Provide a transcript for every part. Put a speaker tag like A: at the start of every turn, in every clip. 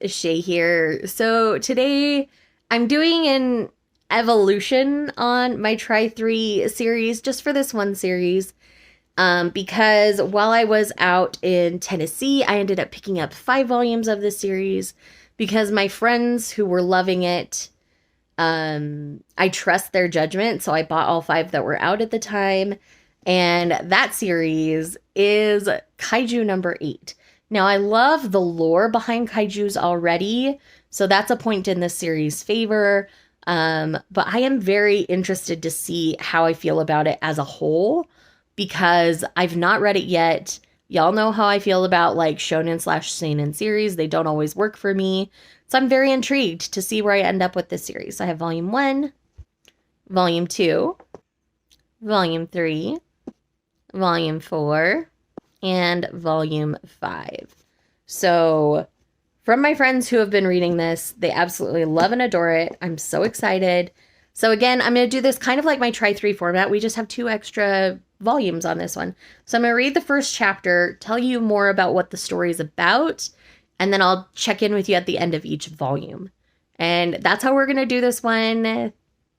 A: guys, Shay here. So today I'm doing an evolution on my Try 3 series just for this one series. Because while I was out in Tennessee, I ended up picking up 5 volumes of this series because my friends who were loving it, I trust their judgment. So I bought all 5 that were out at the time. And that series is Kaiju number 8. Now, I love the lore behind kaijus already, so that's a point in this series' favor. But I am very interested to see how I feel about it as a whole because I've not read it yet. Y'all know how I feel about like shonen/seinen series. They don't always work for me. So I'm very intrigued to see where I end up with this series. I have volume 1, volume 2, volume 3, volume 4, and volume 5. So from my friends who have been reading this, they absolutely love and adore it. I'm so excited. So again, I'm going to do this kind of like my Try 3 format. We just have 2 extra volumes on this one. So I'm going to read the first chapter, tell you more about what the story is about, and then I'll check in with you at the end of each volume. And that's how we're going to do this one.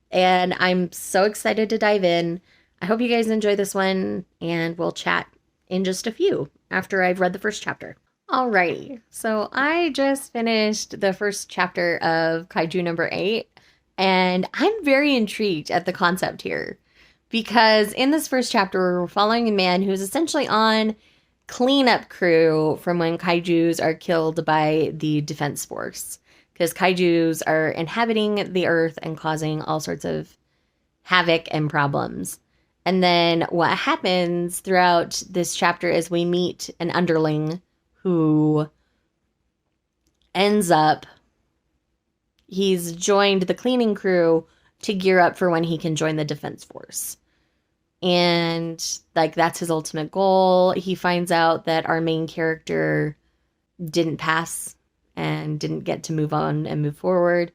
A: And I'm so excited to dive in. I hope you guys enjoy this one, and we'll chat in just a few after I've read the first chapter. Alrighty, so I just finished the first chapter of Kaiju number 8, and I'm very intrigued at the concept here because in this first chapter, we're following a man who's essentially on cleanup crew from when kaijus are killed by the defense force, because kaijus are inhabiting the earth and causing all sorts of havoc and problems. And then what happens throughout this chapter is we meet an underling who ends up, he's joined the cleaning crew to gear up for when he can join the defense force. And like that's his ultimate goal. He finds out that our main character didn't pass and didn't get to move on and move forward.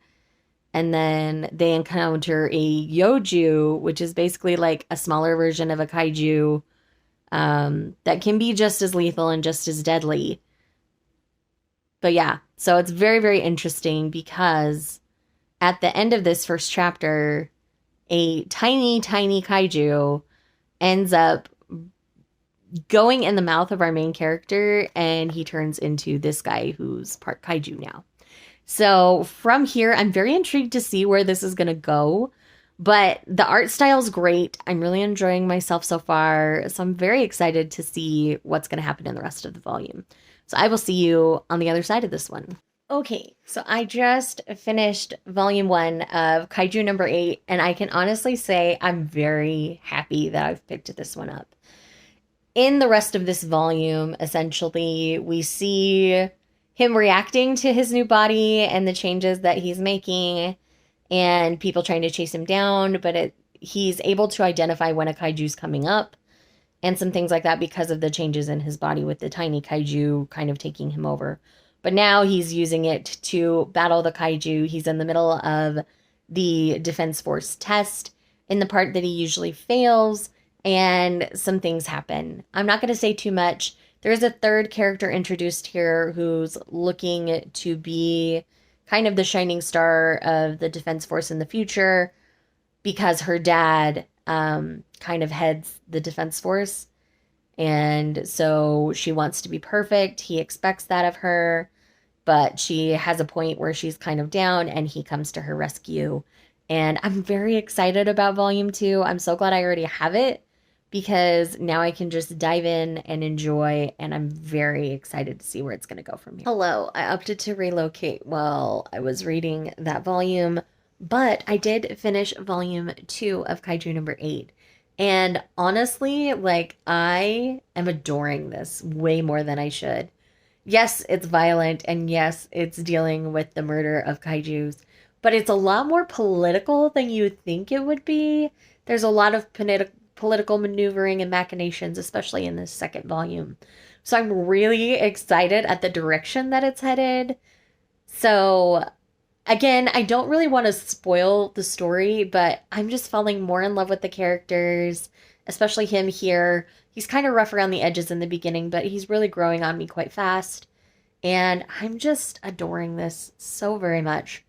A: And then they encounter a yoju, which is basically like a smaller version of a kaiju that can be just as lethal and just as deadly. But yeah, so it's very, very interesting because at the end of this first chapter, a tiny, tiny kaiju ends up going in the mouth of our main character, and he turns into this guy who's part kaiju now. So from here, I'm very intrigued to see where this is going to go, but the art style is great. I'm really enjoying myself so far, so I'm very excited to see what's going to happen in the rest of the volume. So I will see you on the other side of this one. Okay, so I just finished volume 1 of Kaiju number 8, and I can honestly say I'm very happy that I've picked this one up. In the rest of this volume, essentially, we see him reacting to his new body and the changes that he's making and people trying to chase him down, but he's able to identify when a kaiju's coming up and some things like that because of the changes in his body with the tiny kaiju kind of taking him over. But now he's using it to battle the kaiju. He's in the middle of the Defense Force test in the part that he usually fails, and some things happen. I'm not going to say too much. There's a third character introduced here who's looking to be kind of the shining star of the Defense Force in the future because her dad kind of heads the Defense Force. And so she wants to be perfect. He expects that of her, but she has a point where she's kind of down and he comes to her rescue. And I'm very excited about volume 2. I'm so glad I already have it, because now I can just dive in and enjoy, and I'm very excited to see where it's going to go from here. Hello, I opted to relocate while I was reading that volume, but I did finish volume 2 of Kaiju number 8. And honestly, like, I am adoring this way more than I should. Yes, it's violent, and yes, it's dealing with the murder of kaijus, but it's a lot more political than you would think it would be. There's a lot of political maneuvering and machinations, especially in this second volume. So I'm really excited at the direction that it's headed. So again, I don't really want to spoil the story, but I'm just falling more in love with the characters, especially him here. He's kind of rough around the edges in the beginning, but he's really growing on me quite fast. And I'm just adoring this so very much.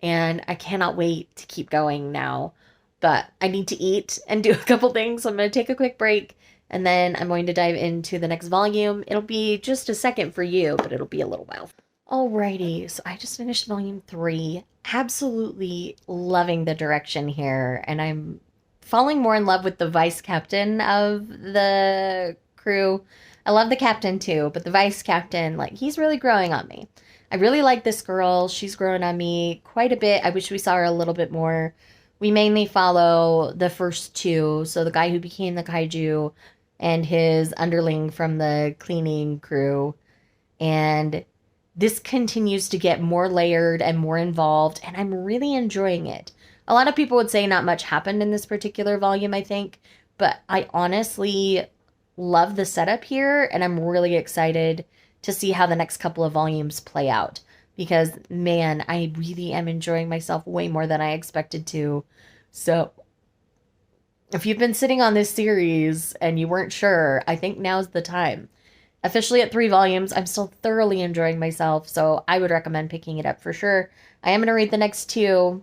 A: And I cannot wait to keep going now. But I need to eat and do a couple things. So I'm going to take a quick break. And then I'm going to dive into the next volume. It'll be just a second for you, but it'll be a little while. Alrighty, so I just finished volume 3. Absolutely loving the direction here. And I'm falling more in love with the vice captain of the crew. I love the captain too, but the vice captain, like, he's really growing on me. I really like this girl. She's growing on me quite a bit. I wish we saw her a little bit more. We mainly follow the first two. So the guy who became the kaiju and his underling from the cleaning crew. And this continues to get more layered and more involved, and I'm really enjoying it. A lot of people would say not much happened in this particular volume, I think, but I honestly love the setup here, and I'm really excited to see how the next couple of volumes play out. Because, man, I really am enjoying myself way more than I expected to. So, if you've been sitting on this series and you weren't sure, I think now's the time. Officially at 3 volumes, I'm still thoroughly enjoying myself, so I would recommend picking it up for sure. I am going to read the next 2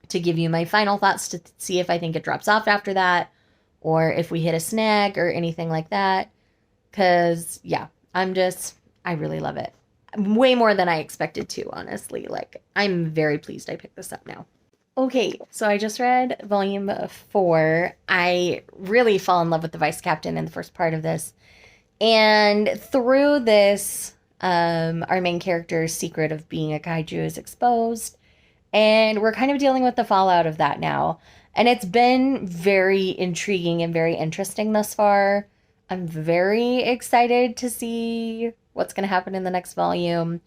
A: to give you my final thoughts to see if I think it drops off after that, or if we hit a snag or anything like that. Because, yeah, I really love it. Way more than I expected to, honestly. Like, I'm very pleased I picked this up now. Okay, so I just read volume 4. I really fall in love with the vice captain in the first part of this. And through this, our main character's secret of being a kaiju is exposed. And we're kind of dealing with the fallout of that now. And it's been very intriguing and very interesting thus far. I'm very excited to see what's going to happen in the next volume.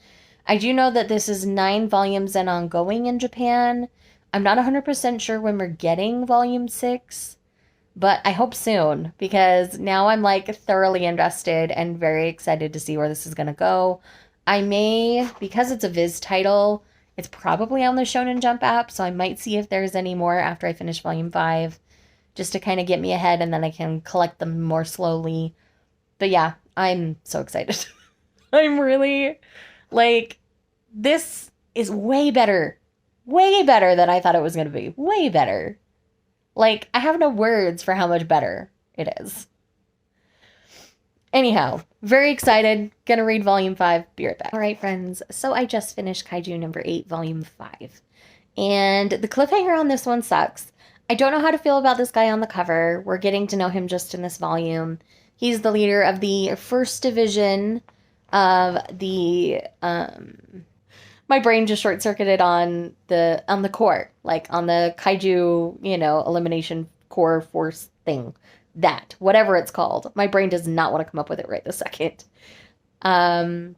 A: I do know that this is 9 volumes and ongoing in Japan. I'm not 100% sure when we're getting volume 6. But I hope soon, because now I'm like thoroughly invested and very excited to see where this is going to go. I may, because it's a Viz title, it's probably on the Shonen Jump app, so I might see if there's any more after I finish volume 5, just to kind of get me ahead, and then I can collect them more slowly. But yeah, I'm so excited. I'm really, like, this is way better than I thought it was going to be. Way better. Like, I have no words for how much better it is. Anyhow, very excited. Gonna read volume 5. Be right back. All right, friends. So I just finished Kaiju number 8, volume 5. And the cliffhanger on this one sucks. I don't know how to feel about this guy on the cover. We're getting to know him just in this volume. He's the leader of the 1st Division of the... My brain just short-circuited on the core, like on the kaiju, elimination core force thing. That, whatever it's called. My brain does not want to come up with it right this second.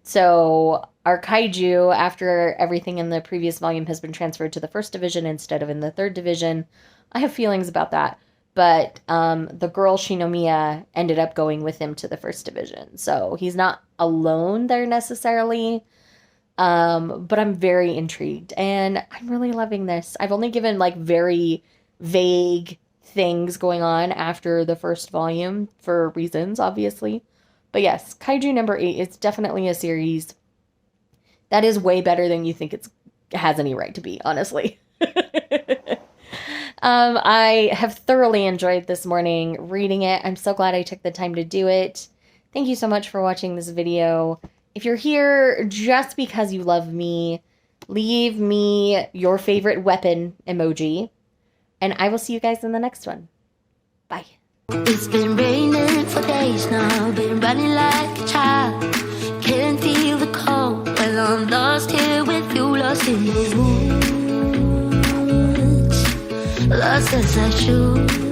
A: So our kaiju, after everything in the previous volume has been transferred to the 1st Division instead of in the 3rd Division. I have feelings about that. But the girl Shinomiya ended up going with him to the 1st Division. So he's not alone there necessarily. But I'm very intrigued and I'm really loving this. I've only given like very vague things going on after the 1st volume for reasons, obviously. But yes, Kaiju number 8 is definitely a series that is way better than you think it has any right to be, honestly. I have thoroughly enjoyed this morning reading it. I'm so glad I took the time to do it. Thank you so much for watching this video. If you're here just because you love me, leave me your favorite weapon emoji, and I will see you guys in the next one. Bye.
B: It's been raining for days now, been running like a child. Can't feel the cold, well I'm lost here with you, lost in the woods. Lost as I should.